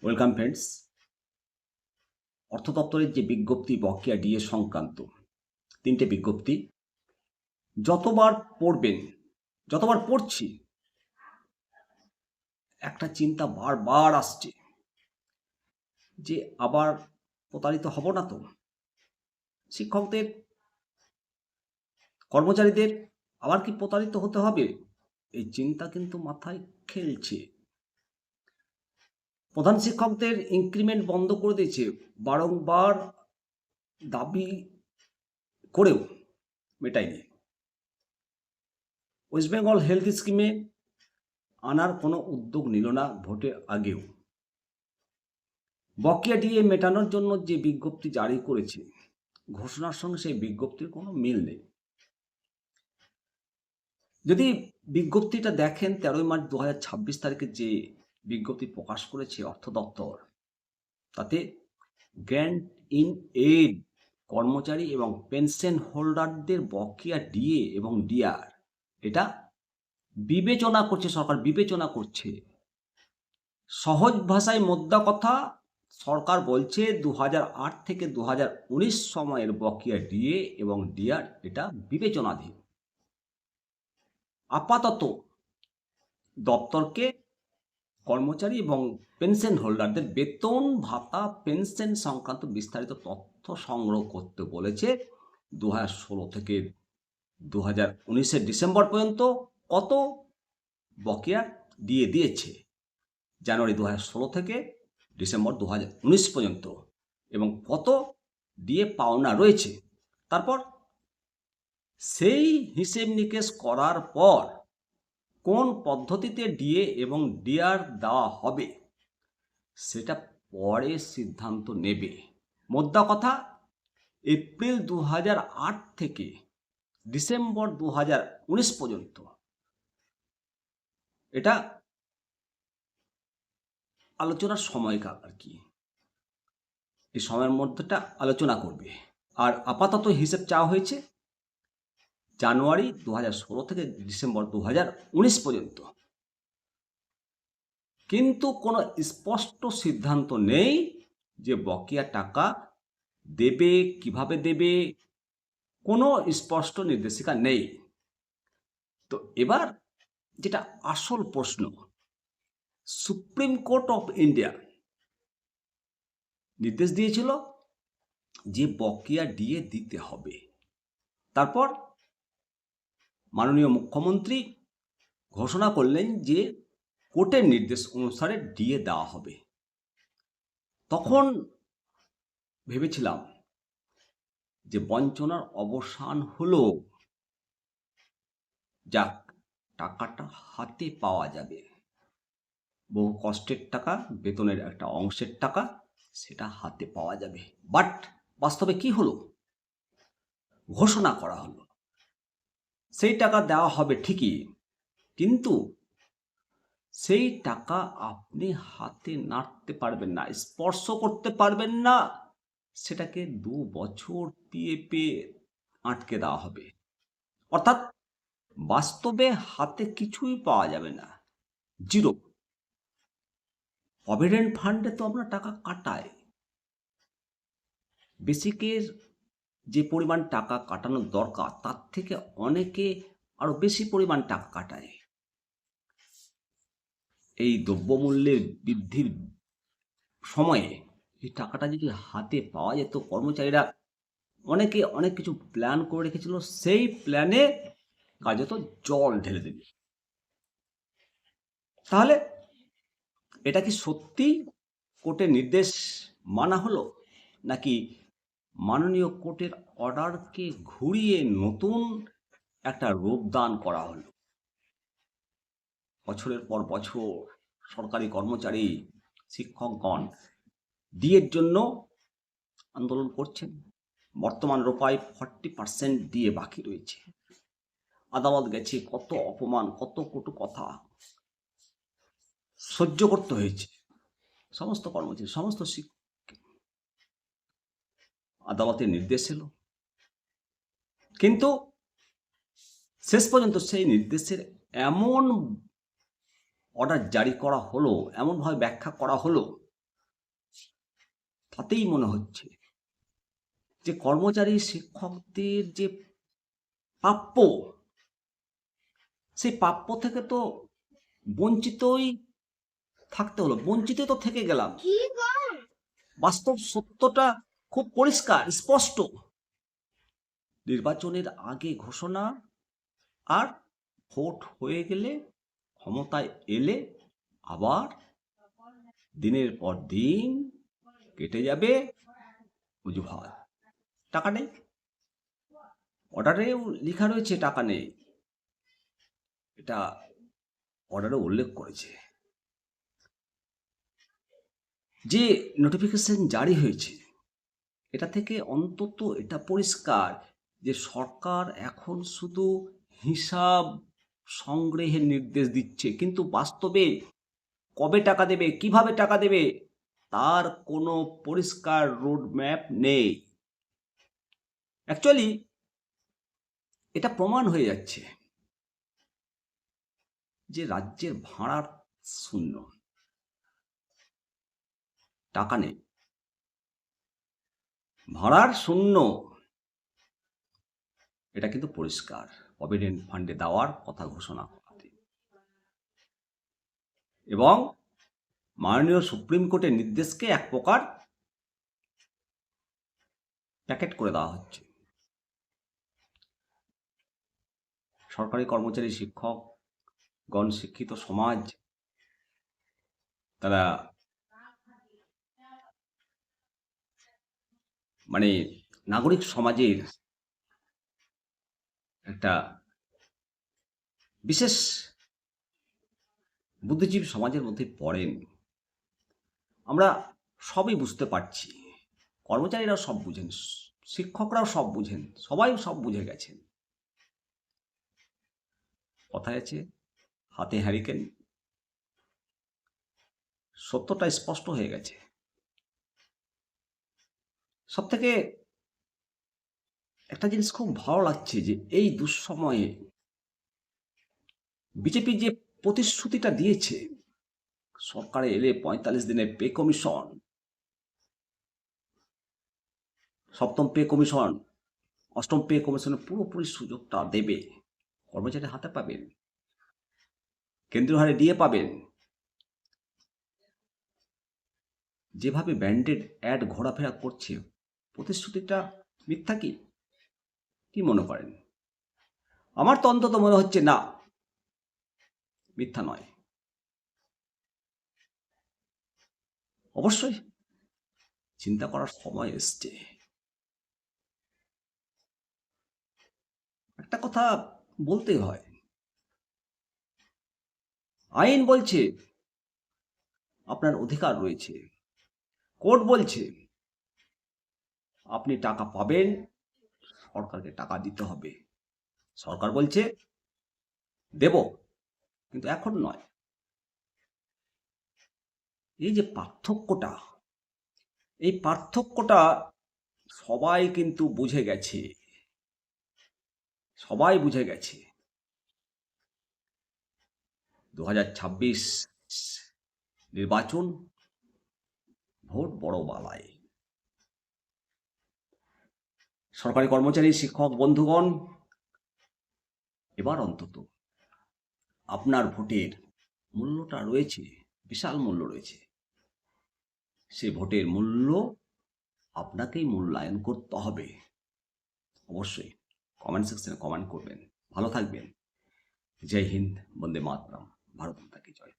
Welcome friends. অর্থ দপ্তরের যে বিজ্ঞপ্তি বকেয়া ডিএ সংক্রান্ত 3টে বিজ্ঞপ্তি যতবার পড়বেন, যতবার পড়ছি একটা চিন্তা বারবার আসছে যে আবার প্রতারিত হব না তো? শিক্ষকদের, কর্মচারীদের আবার কি প্রতারিত হতে হবে? এই চিন্তা কিন্তু মাথায় খেলছে। প্রধান শিক্ষকদের ইনক্রিমেন্ট বন্ধ করে দিয়েছে, বারংবার দাবি করেও মেটায়নি। ওয়েস্ট বেঙ্গল হেলথ স্কিমে আনার কোনো উদ্যোগ নিল না ভোটের আগেও। বকেয়া ডিএ মেটানোর জন্য যে বিজ্ঞপ্তি জারি করেছে, ঘোষণার সঙ্গে সেই বিজ্ঞপ্তির কোনো মিল নেই। যদি বিজ্ঞপ্তিটা দেখেন 13 মার্চ 2026 তারিখে যে বিজ্ঞপ্তি প্রকাশ করেছে অর্থ দপ্তর, তাতে গ্র্যান্ট ইন এইড কর্মচারী এবং পেনশন হোল্ডারদের বকেয়া ডিএ এবং ডিআর এটা বিবেচনা করছে, সরকার বিবেচনা করছে। সহজ ভাষায় মোদ্দা কথা, সরকার বলছে 2008 থেকে 2019 সময়ের বকেয়া ডিএ এবং ডিআর এটা বিবেচনাধীন। আপাতত দপ্তরকে কর্মচারী এবং পেনশন হোল্ডারদের বেতন ভাতা পেনশন সংক্রান্ত বিস্তারিত তথ্য সংগ্রহ করতে বলেছে। 2016 থেকে 2019 ডিসেম্বর পর্যন্ত কত বকেয়া দিয়ে দিয়েছে, জানুয়ারি 2016 থেকে ডিসেম্বর 2019 পর্যন্ত, এবং কত দিয়ে পাওনা রয়েছে। তারপর সেই হিসেব নিকেশ করার পর কোন পদ্ধতিতে ডিএ এবং ডিআর দেওয়া হবে সেটা পরে সিদ্ধান্ত নেবে। মোদ্দা কথা, এপ্রিল 2008 থেকে ডিসেম্বর 2019 পর্যন্ত এটা আলোচনার সময়কাল আর কি। এই সময়ের মধ্যেটা আলোচনা করবে। আর আপাতত হিসেব চাওয়া হয়েছে জানুয়ারি 2016 থেকে ডিসেম্বর 2019 পর্যন্ত, কিন্তু কোনো স্পষ্ট সিদ্ধান্ত নেই যে বকেয়া টাকা দেবে, কিভাবে দেবে, কোনো স্পষ্ট নির্দেশিকা নেই। তো এবার যেটা আসল প্রশ্ন, সুপ্রিম কোর্ট অফ ইন্ডিয়া নির্দেশ দিয়েছিল যে বকেয়া ডিএ দিতে হবে। তারপর মাননীয় মুখ্যমন্ত্রী ঘোষণা করলেন যে কোর্টের নির্দেশ অনুসারে ডিএ দেওয়া হবে। তখন ভেবেছিলাম যে বঞ্চনার অবসান হলো, যাক টাকাটা হাতে পাওয়া যাবে, বহু কষ্টের টাকা, বেতনের একটা অংশের টাকা, সেটা হাতে পাওয়া যাবে। বাট বাস্তবে কি হলো? ঘোষণা করা হলো সেই টাকা দেওয়া হবে ঠিকই, কিন্তু সেই টাকা আপনি হাতে নাড়তে পারবেন না, স্পর্শ করতে পারবেন না, সেটাকে 2 বছর পিএপে আটকে দেওয়া হবে। অর্থাৎ বাস্তবে হাতে কিছুই পাওয়া যাবে না, জিরো। প্রভিডেন্ট ফান্ডে তো আমরা টাকা কাটাই, বেসিকের যে পরিমাণ টাকা কাটানোর দরকার তার থেকে অনেকে আরো বেশি পরিমাণ টাকা কাটায়। এই দ্রব্যমূল্যের বৃদ্ধির সময়ে এই টাকাটা যদি হাতে পাওয়া যেত, কর্মচারীরা অনেকে অনেক কিছু প্ল্যান করে রেখেছিল, সেই প্ল্যানে কার্যত জল ঢেলে দেবে। তাহলে এটা কি সত্যি কোর্টের নির্দেশ মানা হলো, নাকি মাননীয় কোর্টের অর্ডারকে ঘুরিয়ে নতুন একটা রূপদান করা হলো? বছরের পর বছর সরকারি কর্মচারী, শিক্ষকগণ ডিএর জন্য আন্দোলন করছেন। বর্তমান রূপায় 40% দিয়ে বাকি রয়েছে। আদালত গেছে, কত অপমান, কত কটু কথা সহ্য করতে হয়েছে সমস্ত কর্মচারী, সমস্ত শিক্ষক। আদালতের নির্দেশ এলো, কিন্তু শেষ পর্যন্ত সেই নির্দেশের এমন অর্ডার জারি করা হলো, এমনভাবে ব্যাখ্যা করা হলো তাতেই মনে হচ্ছে যে কর্মচারী শিক্ষকদের যে প্রাপ্য, সেই প্রাপ্য থেকে তো বঞ্চিতই থাকতে হলো, বঞ্চিত তো থেকে গেলাম। বাস্তব সত্যটা খুব পরিষ্কার স্পষ্ট। নির্বাচনের আগে ঘোষণা, আর ভোট হয়ে গেলে, ক্ষমতায় এলে আবার দিনের পর দিন কেটে যাবে অজুহাত। টাকা নেই, অর্ডারেও লেখা রয়েছে টাকা নেই, এটা অর্ডারে উল্লেখ করেছে। যে নোটিফিকেশন জারি হয়েছে এটা থেকে অন্তত এটা পরিষ্কার যে সরকার এখন শুধু হিসাব সংগ্রহের নির্দেশ দিচ্ছে, কিন্তু বাস্তবে কবে টাকা দেবে, কিভাবে টাকা দেবে তার কোনো পরিষ্কার রোডম্যাপ নেই। অ্যাকচুয়ালি এটা প্রমাণ হয়ে যাচ্ছে যে রাজ্যের ভাড়ার শূন্য, টাকা নেই, ভাড়ার শূন্য, এটা কিন্তু পরিষ্কার প্রভিডেন্ট ফান্ডে দেওয়ার কথা ঘোষণা করাতে, এবং মাননীয় সুপ্রিম কোর্টের নির্দেশকে এক প্রকার প্যাকেট করে দেওয়া হচ্ছে। সরকারি কর্মচারী, শিক্ষকগণ, শিক্ষিত সমাজ, তারা মানে নাগরিক সমাজের একটা বিশেষ বুদ্ধিজীবী সমাজের মধ্যে পড়েন। আমরা সবই বুঝতে পারছি, কর্মচারীরাও সব বুঝেন, শিক্ষকরাও সব বুঝেন, সবাই সব বুঝে গেছেন। কথায় আছে হাতে হ্যারিকেন, সত্যটা স্পষ্ট হয়ে গেছে। সব থেকে একটা জিনিস খুব ভালো লাগছে যে এই দুঃসময়ে বিজেপি যে প্রতিশ্রুতিটা দিয়েছে, সরকারে এলে ৪৫ দিনের পে কমিশন, সপ্তম পে কমিশন, অষ্টম পে কমিশনের পুরোপুরি সুযোগটা দেবে, কর্মচারী হাতে পাবেন, কেন্দ্রীয় হারে ডিএ পাবেন। যেভাবে ব্যান্ডেড অ্যাড ঘোরাফেরা করছে, প্রতিশ্রুতিটা মিথ্যা কি মনে করেন? আমার তো অন্তত মনে হচ্ছে না, মিথ্যা নয়। অবশ্যই চিন্তা করার সময় এসছে। একটা কথা বলতেই হয়, আইন বলছে আপনার অধিকার রয়েছে, কোর্ট বলছে আপনি টাকা পাবেন, সরকারকে টাকা দিতে হবে। সরকার বলছে দেব, কিন্তু এখন নয়। এই যে পার্থক্যটা, এই পার্থক্যটা সবাই কিন্তু বুঝে গেছে, সবাই বুঝে গেছে। ২০২৬ নির্বাচন, ভোট বড় বালায়। সরকারি কর্মচারী, শিক্ষক বন্ধুগণ, এবার অন্তত আপনার ভোটের মূল্যটা রয়েছে, বিশাল মূল্য রয়েছে। সেই ভোটের মূল্য আপনাকেই মূল্যায়ন করতে হবে। অবশ্যই কমেন্ট সেকশনে কমেন্ট করবেন। ভালো থাকবেন। জয় হিন্দ, বন্দে মাতরম, ভারত মাতা কি জয়।